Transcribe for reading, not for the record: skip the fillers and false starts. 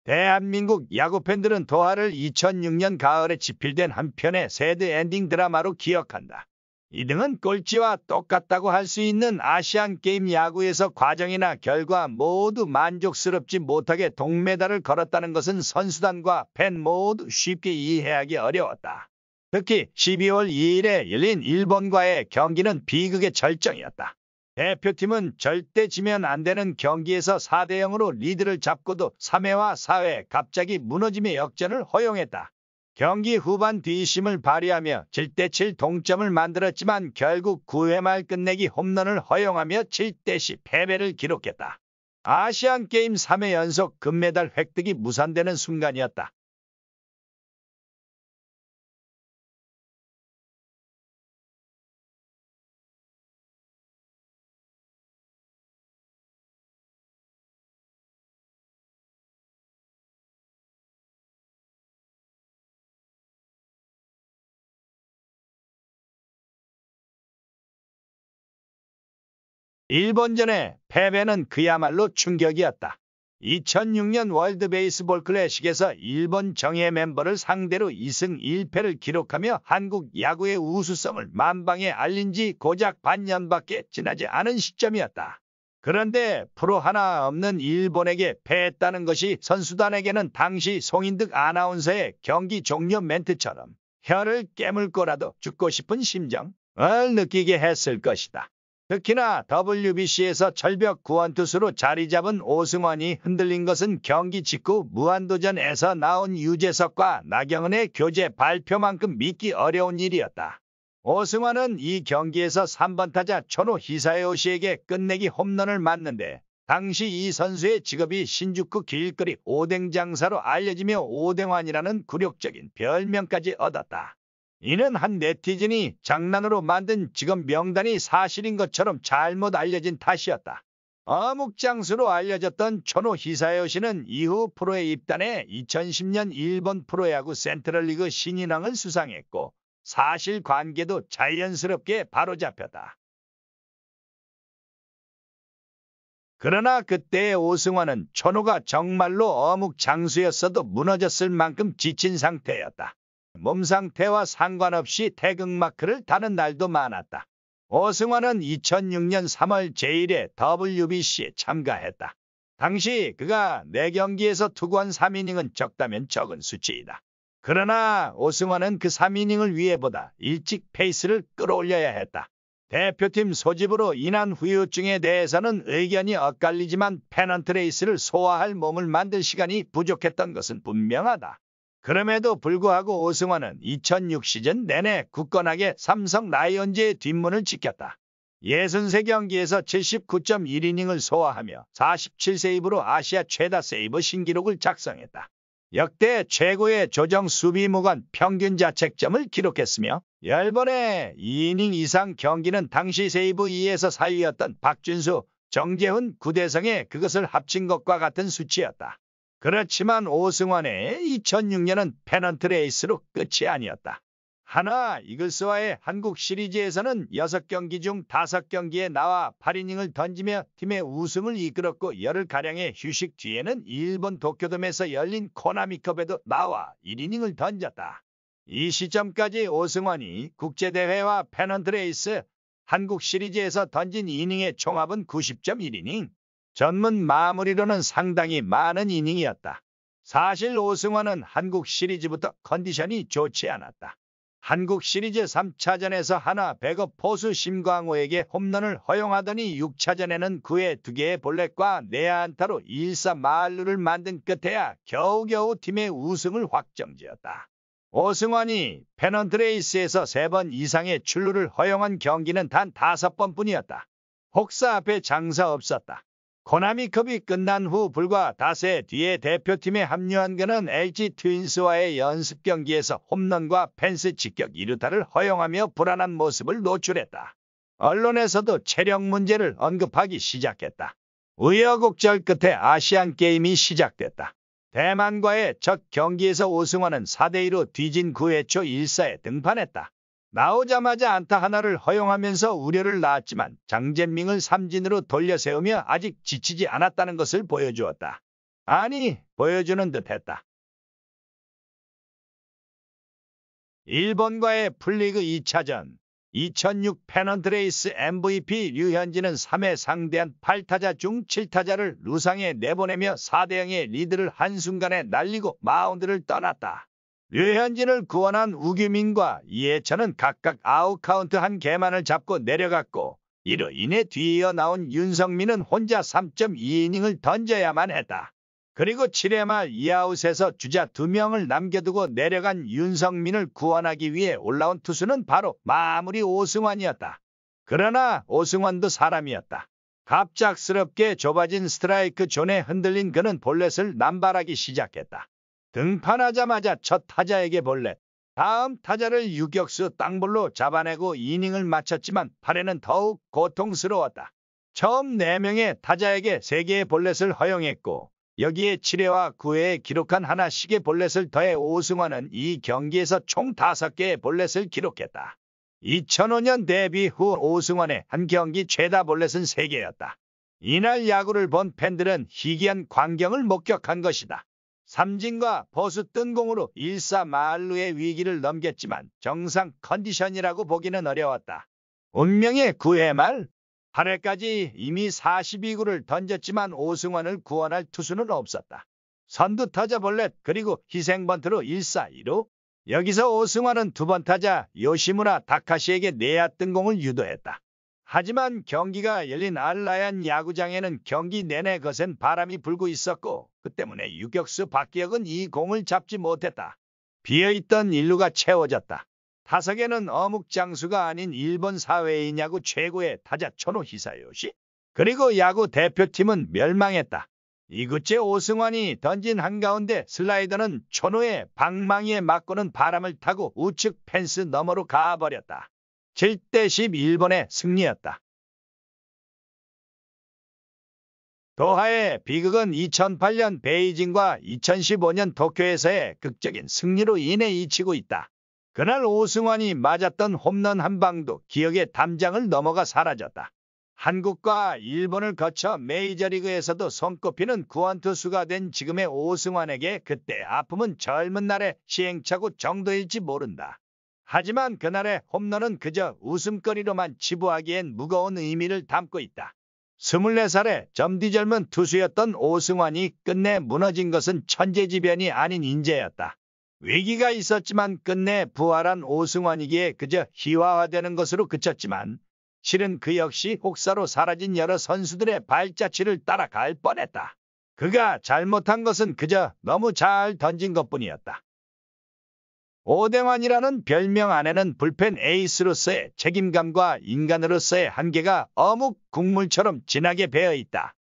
대한민국 야구팬들은 도하를 2006년 가을에 집필된 한 편의 새드 엔딩 드라마로 기억한다. 2등은 꼴찌와 똑같다고 할 수 있는 아시안게임 야구에서 과정이나 결과 모두 만족스럽지 못하게 동메달을 걸었다는 것은 선수단과 팬 모두 쉽게 이해하기 어려웠다. 특히 12월 2일에 열린 일본과의 경기는 비극의 절정이었다. 대표팀은 절대 지면 안 되는 경기에서 4대 0으로 리드를 잡고도 3회와 4회 갑자기 무너짐의 역전을 허용했다. 경기 후반 뒷심을 발휘하며 7대7 동점을 만들었지만 결국 9회 말 끝내기 홈런을 허용하며 7대10 패배를 기록했다. 아시안게임 3회 연속 금메달 획득이 무산되는 순간이었다. 일본전의 패배는 그야말로 충격이었다. 2006년 월드 베이스볼 클래식에서 일본 정예 멤버를 상대로 2승 1패를 기록하며 한국 야구의 우수성을 만방에 알린 지 고작 반년밖에 지나지 않은 시점이었다. 그런데 프로 하나 없는 일본에게 패했다는 것이 선수단에게는 당시 송인득 아나운서의 경기 종료 멘트처럼 혀를 깨물 거라도 죽고 싶은 심정을 느끼게 했을 것이다. 특히나 WBC에서 절벽 구원투수로 자리 잡은 오승환이 흔들린 것은 경기 직후 무한도전에서 나온 유재석과 나경은의 교체 발표만큼 믿기 어려운 일이었다. 오승환은 이 경기에서 3번 타자 초노 히사요시에게 끝내기 홈런을 맞는데 당시 이 선수의 직업이 신주쿠 길거리 오뎅 장사로 알려지며 오뎅환이라는 굴욕적인 별명까지 얻었다. 이는 한 네티즌이 장난으로 만든 직업 명단이 사실인 것처럼 잘못 알려진 탓이었다. 어묵장수로 알려졌던 초노 히사요시는 이후 프로에 입단해 2010년 일본 프로야구 센트럴리그 신인왕을 수상했고 사실관계도 자연스럽게 바로잡혔다. 그러나 그때의 오승환은 초노가 정말로 어묵장수였어도 무너졌을 만큼 지친 상태였다. 몸 상태와 상관없이 태극마크를 다는 날도 많았다. 오승환은 2006년 3월 제1회 WBC에 참가했다. 당시 그가 4경기에서 투구한 3이닝은 적다면 적은 수치이다. 그러나 오승환은 그 3이닝을 위해 보다 일찍 페이스를 끌어올려야 했다. 대표팀 소집으로 인한 후유증에 대해서는 의견이 엇갈리지만 페넌트 레이스를 소화할 몸을 만들 시간이 부족했던 것은 분명하다. 그럼에도 불구하고 오승환은 2006 시즌 내내 굳건하게 삼성 라이온즈의 뒷문을 지켰다. 63경기에서 79.1이닝을 소화하며 47세이브로 아시아 최다 세이브 신기록을 작성했다. 역대 최고의 조정 수비무관 평균 자책점을 기록했으며 10번의 2이닝 이상 경기는 당시 세이브 2에서 4위였던 박준수, 정재훈, 구대성의 그것을 합친 것과 같은 수치였다. 그렇지만 오승환의 2006년은 페넌트 레이스로 끝이 아니었다. 하나 이글스와의 한국 시리즈에서는 6경기 중 5경기에 나와 8이닝을 던지며 팀의 우승을 이끌었고 열흘가량의 휴식 뒤에는 일본 도쿄돔에서 열린 코나미컵에도 나와 1이닝을 던졌다. 이 시점까지 오승환이 국제대회와 페넌트 레이스, 한국 시리즈에서 던진 이닝의 총합은 90.1이닝. 전문 마무리로는 상당히 많은 이닝이었다. 사실 오승환은 한국 시리즈부터 컨디션이 좋지 않았다. 한국 시리즈 3차전에서 하나 백업 포수 심광호에게 홈런을 허용하더니 6차전에는 9회 2개의 볼넷과 4안타로 1사 만루를 만든 끝에야 겨우겨우 팀의 우승을 확정지었다. 오승환이 페넌트 레이스에서 3번 이상의 출루를 허용한 경기는 단 5번뿐이었다. 혹사 앞에 장사 없었다. 코나미컵이 끝난 후 불과 닷새 뒤에 대표팀에 합류한 그는 LG 트윈스와의 연습 경기에서 홈런과 펜스 직격 2루타를 허용하며 불안한 모습을 노출했다. 언론에서도 체력 문제를 언급하기 시작했다. 우여곡절 끝에 아시안게임이 시작됐다. 대만과의 첫 경기에서 오승환은 4대2로 뒤진 9회 초 1사에 등판했다. 나오자마자 안타 하나를 허용하면서 우려를 낳았지만 장재밍을 삼진으로 돌려세우며 아직 지치지 않았다는 것을 보여주었다. 아니, 보여주는 듯했다. 일본과의 풀리그 2차전 2006 페넌트레이스 MVP 류현진은 3회 상대한 8타자 중 7타자를 루상에 내보내며 4대0의 리드를 한순간에 날리고 마운드를 떠났다. 류현진을 구원한 우규민과 이해찬은 각각 아웃카운트 한 개만을 잡고 내려갔고 이로 인해 뒤이어 나온 윤성민은 혼자 3.2이닝을 던져야만 했다. 그리고 7회 말 2아웃에서 주자 2명을 남겨두고 내려간 윤성민을 구원하기 위해 올라온 투수는 바로 마무리 오승환이었다. 그러나 오승환도 사람이었다. 갑작스럽게 좁아진 스트라이크 존에 흔들린 그는 볼넷을 남발하기 시작했다. 등판하자마자 첫 타자에게 볼넷, 다음 타자를 유격수 땅볼로 잡아내고 이닝을 마쳤지만 8회는 더욱 고통스러웠다. 처음 4명의 타자에게 3개의 볼넷을 허용했고 여기에 7회와 9회에 기록한 하나씩의 볼넷을 더해 오승환은 이 경기에서 총 5개의 볼넷을 기록했다. 2005년 데뷔 후 오승환의 한 경기 최다 볼넷은 3개였다. 이날 야구를 본 팬들은 희귀한 광경을 목격한 것이다. 삼진과 포수 뜬 공으로 1사 만루의 위기를 넘겼지만 정상 컨디션이라고 보기는 어려웠다. 운명의 9회 말 8회까지 이미 42구를 던졌지만 오승환을 구원할 투수는 없었다. 선두타자 볼넷 그리고 희생번트로 1사 2루. 여기서 오승환은 2번 타자 요시무라 다카시에게 내야 뜬 공을 유도했다. 하지만 경기가 열린 알라얀 야구장에는 경기 내내 거센 바람이 불고 있었고 그 때문에 유격수 박기혁은 이 공을 잡지 못했다. 비어있던 1루가 채워졌다. 타석에는 어묵장수가 아닌 일본 사회인 야구 최고의 타자 초노 히사요시 그리고 야구 대표팀은 멸망했다. 이구째 오승환이 던진 한가운데 슬라이더는 초노의 방망이에 맞고는 바람을 타고 우측 펜스 너머로 가버렸다. 7대10 일본의 승리였다. 도하의 비극은 2008년 베이징과 2015년 도쿄에서의 극적인 승리로 인해 잊히고 있다. 그날 오승환이 맞았던 홈런 한 방도 기억의 담장을 넘어가 사라졌다. 한국과 일본을 거쳐 메이저리그에서도 손꼽히는 구원투수가 된 지금의 오승환에게 그때 아픔은 젊은 날의 시행착오 정도일지 모른다. 하지만 그날의 홈런은 그저 웃음거리로만 치부하기엔 무거운 의미를 담고 있다. 24살의 점디절문 투수였던 오승환이 끝내 무너진 것은 천재지변이 아닌 인재였다. 위기가 있었지만 끝내 부활한 오승환이기에 그저 희화화되는 것으로 그쳤지만 실은 그 역시 혹사로 사라진 여러 선수들의 발자취를 따라갈 뻔했다. 그가 잘못한 것은 그저 너무 잘 던진 것뿐이었다. 오대환이라는 별명 안에는 불펜 에이스로서의 책임감과 인간으로서의 한계가 어묵 국물처럼 진하게 배어 있다.